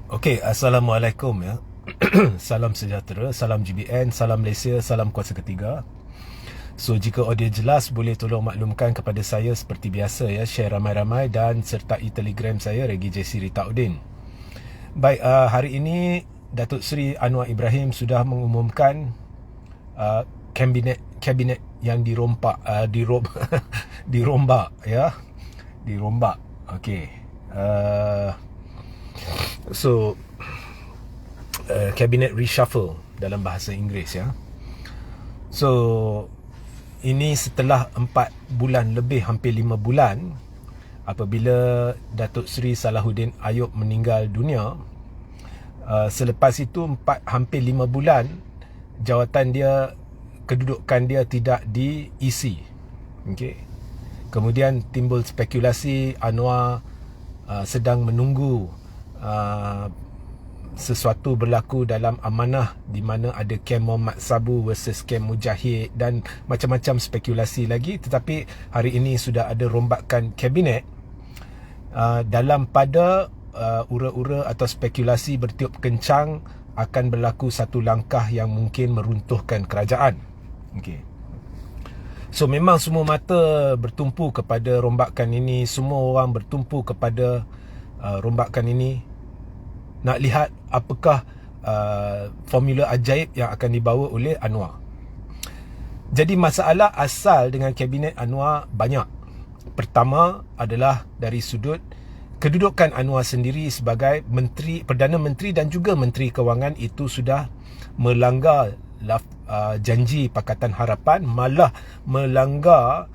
Okey, Assalamualaikum ya. Salam sejahtera, salam GBN, salam Malaysia, salam kuasa ketiga. So, jika audio jelas, boleh tolong maklumkan kepada saya seperti biasa ya, share ramai-ramai dan sertai Telegram saya, Regi JC Ritaudin. Baik, hari ini Datuk Seri Anwar Ibrahim sudah mengumumkan kabinet yang dirombak ya. Dirombak. Okey. So, cabinet reshuffle dalam bahasa Inggeris ya. So, ini setelah 4 bulan lebih, hampir 5 bulan apabila Datuk Seri Salahuddin Ayub meninggal dunia. Selepas itu hampir 5 bulan jawatan dia, kedudukan dia tidak diisi. Okey. Kemudian timbul spekulasi Anwar sedang menunggu sesuatu berlaku dalam amanah di mana ada kem Muhammad Sabu versus kem Mujahid dan macam-macam spekulasi lagi. Tetapi hari ini sudah ada rombakan kabinet. Dalam pada ura-ura atau spekulasi bertiup kencang akan berlaku satu langkah yang mungkin meruntuhkan kerajaan. Okey. So memang semua mata bertumpu kepada rombakan ini, semua orang bertumpu kepada rombakan ini, nak lihat apakah formula ajaib yang akan dibawa oleh Anwar. Jadi masalah asal dengan kabinet Anwar banyak. Pertama adalah dari sudut kedudukan Anwar sendiri sebagai menteri, Perdana Menteri dan juga Menteri Kewangan itu sudah melanggar janji Pakatan Harapan, malah melanggar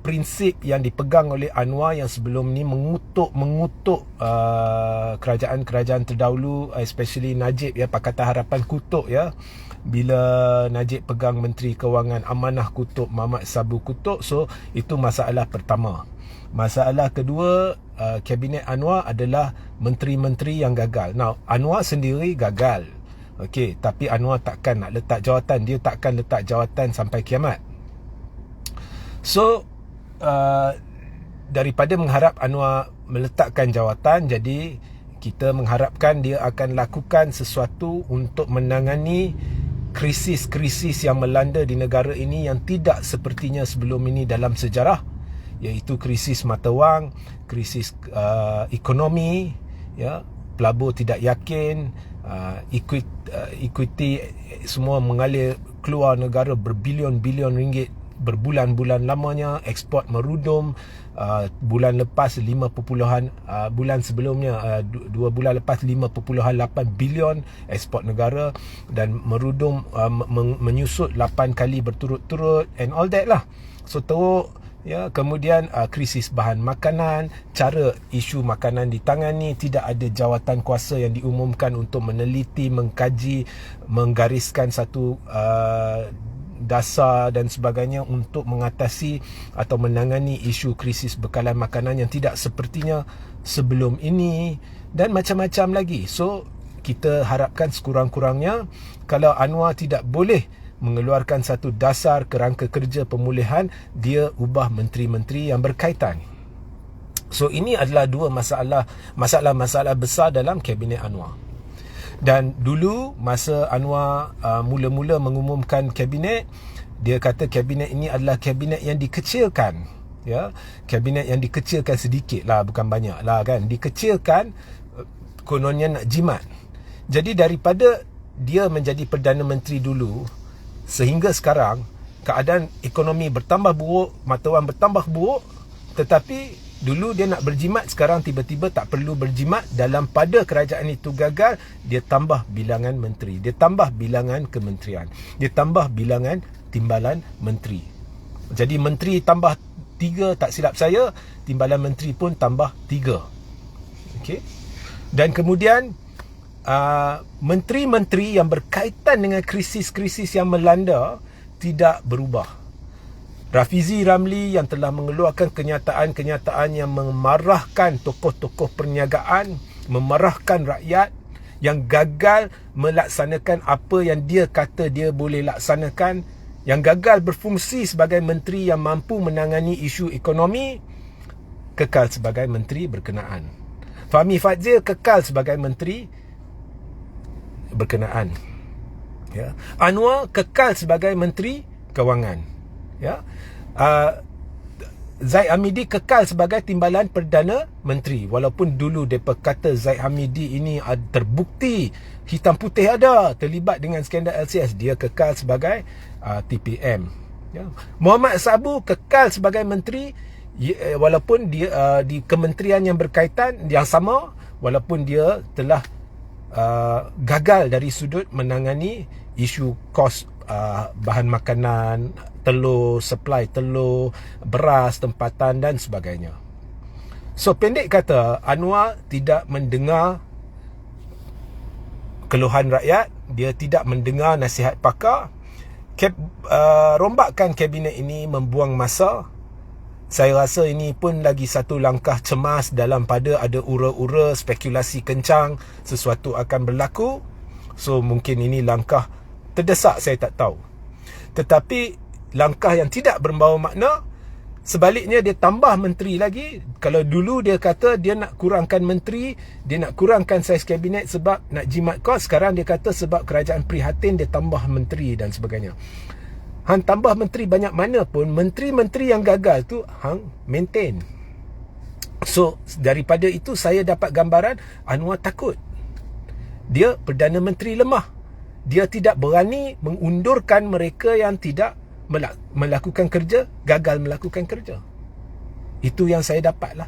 prinsip yang dipegang oleh Anwar yang sebelum ni mengutuk kerajaan-kerajaan terdahulu, especially Najib ya. Pakatan Harapan kutuk ya, bila Najib pegang Menteri Kewangan, amanah kutuk, Muhammad Sabu kutuk. So itu masalah pertama. Masalah kedua, kabinet Anwar adalah menteri-menteri yang gagal. Now, Anwar sendiri gagal. Okey, tapi Anwar takkan nak letak jawatan, dia takkan letak jawatan sampai kiamat. So, daripada mengharap Anwar meletakkan jawatan, jadi kita mengharapkan dia akan lakukan sesuatu untuk menangani krisis-krisis yang melanda di negara ini yang tidak sepertinya sebelum ini dalam sejarah, iaitu krisis mata wang, krisis ekonomi ya, pelabur tidak yakin, equity semua mengalir keluar negara berbilion-bilion ringgit berbulan-bulan lamanya, ekspor merudum. Bulan lepas bulan sebelumnya 2 bulan lepas 5.8 bilion ekspor negara, dan merudum menyusut 8 kali berturut-turut and all that lah. So teruk ya. Kemudian krisis bahan makanan, cara isu makanan ditangani, tidak ada jawatan kuasa yang diumumkan untuk meneliti, mengkaji, menggariskan satu dasar dan sebagainya untuk mengatasi atau menangani isu krisis bekalan makanan yang tidak sepertinya sebelum ini, dan macam-macam lagi. So kita harapkan sekurang-kurangnya kalau Anwar tidak boleh mengeluarkan satu dasar kerangka kerja pemulihan, dia ubah menteri-menteri yang berkaitan. So ini adalah dua masalah besar dalam kabinet Anwar. Dan dulu masa Anwar mula-mula mengumumkan kabinet, dia kata kabinet ini adalah kabinet yang dikecilkan ya. Kabinet yang dikecilkan sedikit lah, bukan banyak lah kan, dikecilkan, kononnya nak jimat. Jadi daripada dia menjadi Perdana Menteri dulu sehingga sekarang, keadaan ekonomi bertambah buruk, mata wang bertambah buruk, tetapi dulu dia nak berjimat, sekarang tiba-tiba tak perlu berjimat. Dalam pada kerajaan itu gagal, dia tambah bilangan menteri, dia tambah bilangan kementerian, dia tambah bilangan timbalan menteri. Jadi menteri tambah 3, tak silap saya, timbalan menteri pun tambah 3. Okey. Dan kemudian menteri-menteri yang berkaitan dengan krisis-krisis yang melanda tidak berubah. Rafizi Ramli yang telah mengeluarkan kenyataan-kenyataan yang memarahkan tokoh-tokoh perniagaan, memarahkan rakyat, yang gagal melaksanakan apa yang dia kata dia boleh laksanakan, yang gagal berfungsi sebagai menteri yang mampu menangani isu ekonomi, kekal sebagai menteri berkenaan. Fahmi Fadzil kekal sebagai menteri berkenaan, ya. Anwar kekal sebagai menteri kewangan, ya. Zaid Hamidi kekal sebagai timbalan Perdana Menteri, walaupun dulu mereka kata Zaid Hamidi ini terbukti hitam putih ada terlibat dengan skandal LCS, dia kekal sebagai TPM, ya. Muhammad Sabu kekal sebagai menteri, walaupun dia di kementerian yang berkaitan yang sama, walaupun dia telah gagal dari sudut menangani isu kos bahan makanan, telur, supply telur, beras, tempatan dan sebagainya. So pendek kata, Anwar tidak mendengar keluhan rakyat, dia tidak mendengar nasihat pakar. Rombakan kabinet ini membuang masa. Saya rasa ini pun lagi satu langkah cemas dalam pada ada ura-ura spekulasi kencang sesuatu akan berlaku. So mungkin ini langkah terdesak, saya tak tahu. Tetapi langkah yang tidak berbawa makna. Sebaliknya dia tambah menteri lagi. Kalau dulu dia kata dia nak kurangkan menteri, dia nak kurangkan saiz kabinet sebab nak jimat kos, sekarang dia kata sebab kerajaan prihatin dia tambah menteri dan sebagainya. Hang tambah menteri banyak mana pun, menteri-menteri yang gagal tu hang maintain. So daripada itu saya dapat gambaran Anwar takut. Dia Perdana Menteri lemah. Dia tidak berani mengundurkan mereka yang tidak melakukan kerja, gagal melakukan kerja. Itu yang saya dapat lah.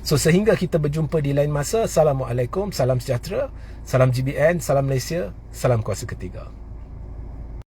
So sehingga kita berjumpa di lain masa. Assalamualaikum, salam sejahtera, salam GBN, salam Malaysia, salam kuasa ketiga.